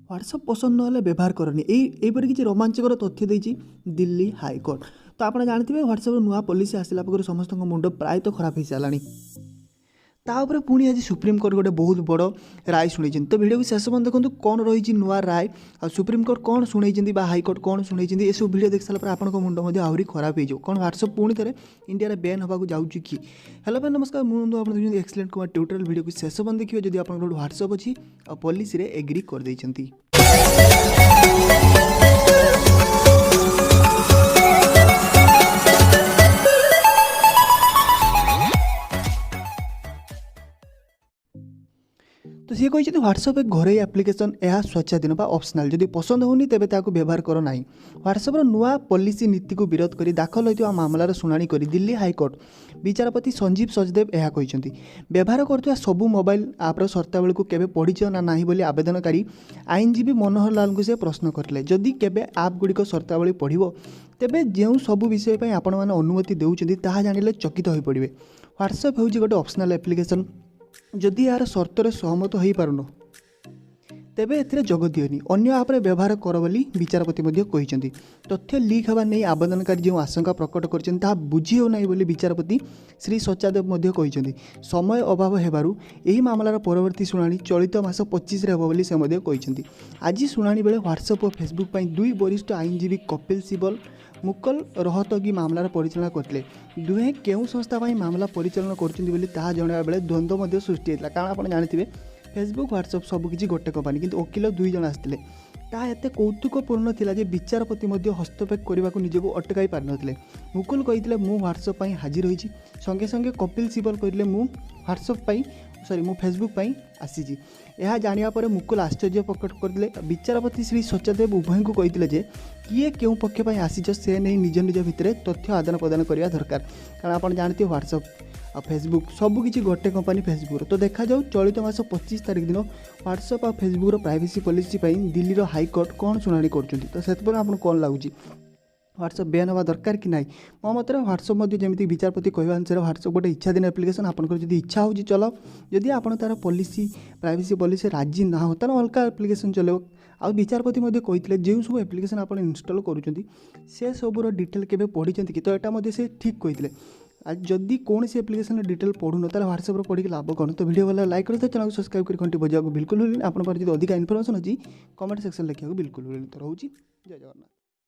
WhatsApp पसंद ना व्यवहार करनी यहीपरि किसी रोमांचकर तथ्य देती दिल्ली हाईकोर्ट। तो आप जानते हैं ह्वाट्सअप नुआ पॉलिसी आसला पर समस्त मुंड प्रायतः खराब हो सारा तापर पुणी आज सुप्रीमकोर्ट गोटे बहुत बड़ राय शुणी। तो वीडियो को शेष पन देखो कौन रही नुआ राय आ सुप्रीमकोर्ट कौन शुणी हाईकोर्ट कौन शुणी ये सब वीडियो देख सारा आपंक मुंड आहरी खराब हो कौन ह्वाट्सअप पुणी थे इंडिया बैन होगा जाऊँगी कि। हेलो भाई नमस्कार मुझे आप एक्सलेंट कुमार ट्यूटोरियल वीडियो को शेष पन देखिए जब आप ह्वाट्सअप अच्छी और पॉलिसी रे एग्री कर देइछंती। तो सी कहते ह्वाट्सअप एक घरोई एप्लिकेशन यह स्वेच्छाधीन ऑप्शनल जदि पसंद होनी तेबे ताकू व्यवहार करो नहीं। ह्वाट्सअप नुआ पॉलिसी नीति को विरोध कर दाखल होता मामलार शुणाणी कर दिल्ली हाईकोर्ट विचारपति संजीव सचदेव यह कहते व्यवहार करथुवा सबु मोबाइल आप्र सर्तावली को केबे पढ़ीच ना नहीं बोली आवेदनकारी आईनजीवी मनोहर लाल को से प्रश्न करते जदि केबे आप गुड़िक सर्तावली पढ़ो तेबे जो सबू विषय आपण मैंने अनुमति देउछंती ताहा जानिले चकित हो पड़े। ह्वाट्सअप हूँ गोटे ऑप्शनल एप्लिकेशन जदि यार सर्तर सहमत हो पारुन तेबे एथिरे जोग दियोनी अन्य आपरे व्यवहार कर बोली विचारपति कहते। तथ्य लीक होगा नहीं आवेदनकारी जो आशंका प्रकट कर बुझी हो नहीं बोली विचारपति श्री सचादेव कहते समय अभाव हेबारु एही मामलार परवर्ती शुणाणी चलित मास 25 होब बोली से कहते। आज शुणाणी बेले ह्वाट्सअप और फेसबुक पर दुई वरिष्ठ आईनजीवी कपिल सिबल मुकल रोहतगी मामलार परिचालना करते दुहे केउं संस्था मामला परिचालना कर जणाया बेले द्वंद्व सृष्टि होता कारण आप जानते फेसबुक ह्वाट्सअप सबकि गोटे कंपानी किंतु वकिल दुई जन आसते ताहा एते कौतुकपूर्ण थिला जे विचारपति हस्तक्षेप करने को निजको अटकाई पार नथिले। मुकुल कहिथिले मु ह्वाट्सअप पई हाजिर होईची संगे संगे कपिल सिबल कहले मु ह्वाट्सअप पई मु फेसबुक पई आसीची। यह जानिया परे मुकुल आश्चर्य प्रकट करते विचारपति श्री सचादेव उभय को कहते जे किए क्यों पक्ष पई आसीछ से नहीं निज निज भितर तथ्य आदान प्रदान करवा दरकार कारण आप जानते ह्वाट्सअप आ फेसबुक सबकि गोटे कंपानी फेसबुक। तो देखा जाऊ चलित मास 25 तारिख दिन ह्वाट्सअप आ Facebook privacy policy Delhi high court कौन शुणाणी कर तो से आपको कौन लगुच ह्वाट्सअप बैन होगा दरकार कि नहीं। मो मत ह्वाट्सअप जमी विचारपति कहवा अनुसार ह्वाट्सअप गोटे इच्छाधीन एप्लिकेशन आपंकर जब इच्छा हो चलो जदि आप तार पॉलिसी प्राइवेसी पॉलिसी राजी ना हो तार अलग एप्लिकेशन चलो। आ विचारपति कहते जो सब एप्लिकेशन आप इनस्टॉल करुँच से सबूर डिटेल केवे पढ़ी कि तो यहाँ से ठीक कहते आज जदि कौन सी एप्लिकेशन डिटेल पढ़ुन ताल ह्वाट्सअप पढ़ी लाभ कौन। तो वीडियो वाला लाइक करते चैनल को सब्सक्राइब कर घंटी बजाक बिल्कुल भूलिनी। आप अधिक इनफॉरमेशन अच्छी कमेंट सेक्शन लिखा बिल्कुल भूलिनी। तो रोची जय जगन्नाथ।